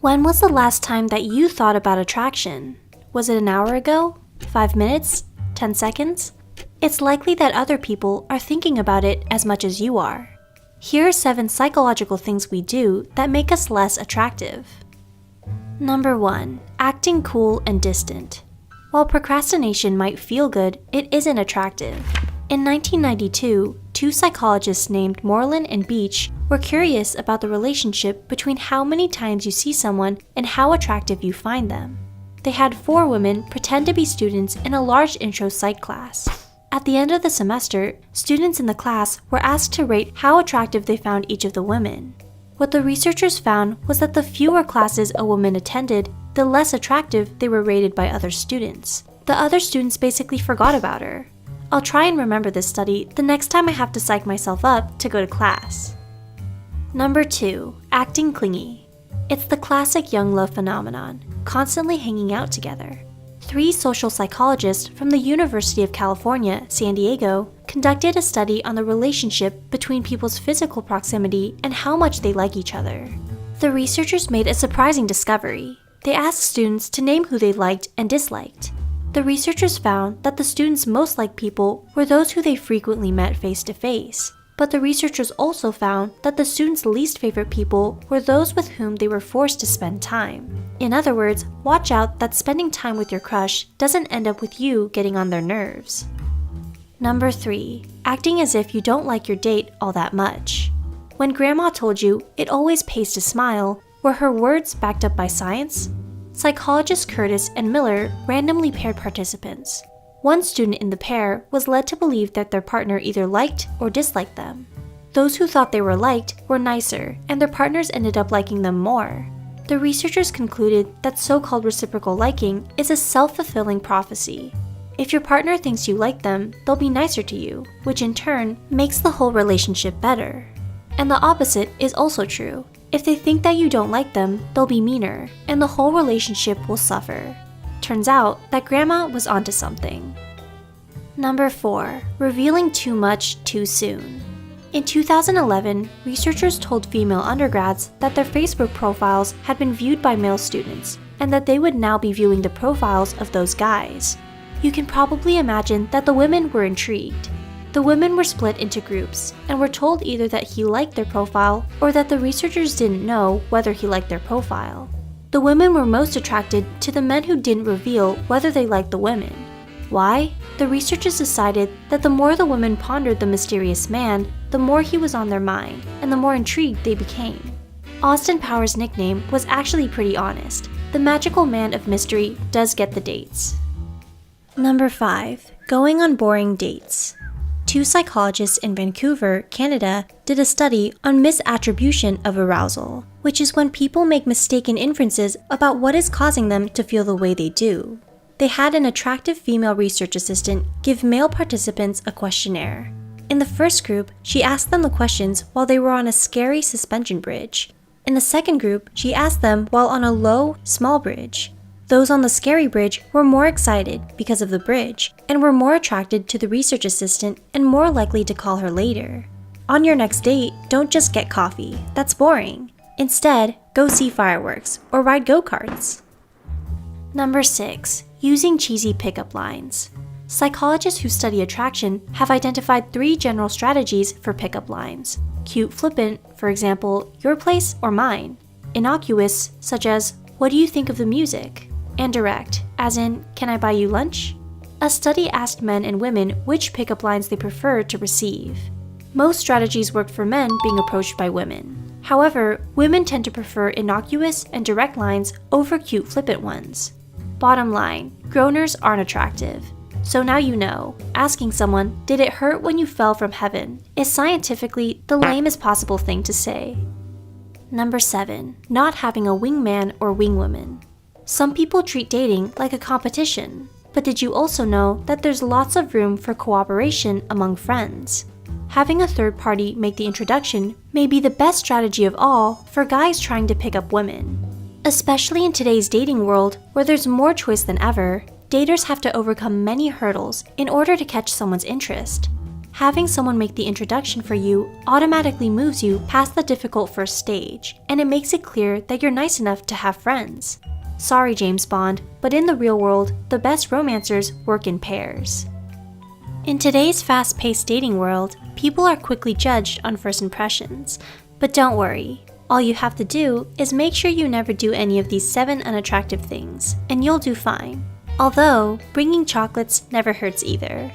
When was the last time that you thought about attraction? Was it an hour ago? 5 minutes? 10 seconds? It's likely that other people are thinking about it as much as you are. Here are 7 psychological things we do that make us less attractive. Number 1. Acting cool and distant. While procrastination might feel good, it isn't attractive. In 1992, 2 psychologists named Moreland and Beach were curious about the relationship between how many times you see someone and how attractive you find them. They had 4 women pretend to be students in a large intro psych class. At the end of the semester, students in the class were asked to rate how attractive they found each of the women. What the researchers found was that the fewer classes a woman attended, the less attractive they were rated by other students. The other students basically forgot about her. I'll try and remember this study the next time I have to psych myself up to go to class. Number 2. Acting clingy. It's the classic young love phenomenon, constantly hanging out together. 3 social psychologists from the University of California, San Diego, conducted a study on the relationship between people's physical proximity and how much they like each other. The researchers made a surprising discovery. They asked students to name who they liked and disliked. The researchers found that the students most liked people were those who they frequently met face-to-face. But the researchers also found that the students' least favorite people were those with whom they were forced to spend time. In other words, watch out that spending time with your crush doesn't end up with you getting on their nerves. Number 3. Acting as if you don't like your date all that much. When grandma told you it always pays to smile, were her words backed up by science? Psychologists Curtis and Miller randomly paired participants. One student in the pair was led to believe that their partner either liked or disliked them. Those who thought they were liked were nicer, and their partners ended up liking them more. The researchers concluded that so-called reciprocal liking is a self-fulfilling prophecy. If your partner thinks you like them, they'll be nicer to you, which in turn makes the whole relationship better. And the opposite is also true. If they think that you don't like them, they'll be meaner, and the whole relationship will suffer. Turns out that grandma was onto something. Number 4. Revealing too much too soon. In 2011, researchers told female undergrads that their Facebook profiles had been viewed by male students, and that they would now be viewing the profiles of those guys. You can probably imagine that the women were intrigued. The women were split into groups, and were told either that he liked their profile or that the researchers didn't know whether he liked their profile. The women were most attracted to the men who didn't reveal whether they liked the women. Why? The researchers decided that the more the women pondered the mysterious man, the more he was on their mind, and the more intrigued they became. Austin Powers' nickname was actually pretty honest. The magical man of mystery does get the dates. Number 5. Going on boring dates. 2 psychologists in Vancouver, Canada, did a study on misattribution of arousal, which is when people make mistaken inferences about what is causing them to feel the way they do. They had an attractive female research assistant give male participants a questionnaire. In the first group, she asked them the questions while they were on a scary suspension bridge. In the second group, she asked them while on a low, small bridge. Those on the scary bridge were more excited because of the bridge, and were more attracted to the research assistant and more likely to call her later. On your next date, don't just get coffee. That's boring. Instead, go see fireworks or ride go-karts. Number 6. Using cheesy pickup lines. Psychologists who study attraction have identified 3 general strategies for pickup lines. Cute flippant, for example, your place or mine. Innocuous, such as, what do you think of the music? And direct, as in, can I buy you lunch? A study asked men and women which pickup lines they preferred to receive. Most strategies worked for men being approached by women. However, women tend to prefer innocuous and direct lines over cute flippant ones. Bottom line, groaners aren't attractive. So now you know, asking someone, did it hurt when you fell from heaven, is scientifically the lamest possible thing to say. Number 7. Not having a wingman or wingwoman. Some people treat dating like a competition, but did you also know that there's lots of room for cooperation among friends? Having a third party make the introduction may be the best strategy of all for guys trying to pick up women. Especially in today's dating world, where there's more choice than ever, daters have to overcome many hurdles in order to catch someone's interest. Having someone make the introduction for you automatically moves you past the difficult first stage, and it makes it clear that you're nice enough to have friends. Sorry, James Bond, but in the real world, the best romancers work in pairs. In today's fast-paced dating world, people are quickly judged on first impressions. But don't worry, all you have to do is make sure you never do any of these 7 unattractive things, and you'll do fine. Although, bringing chocolates never hurts either.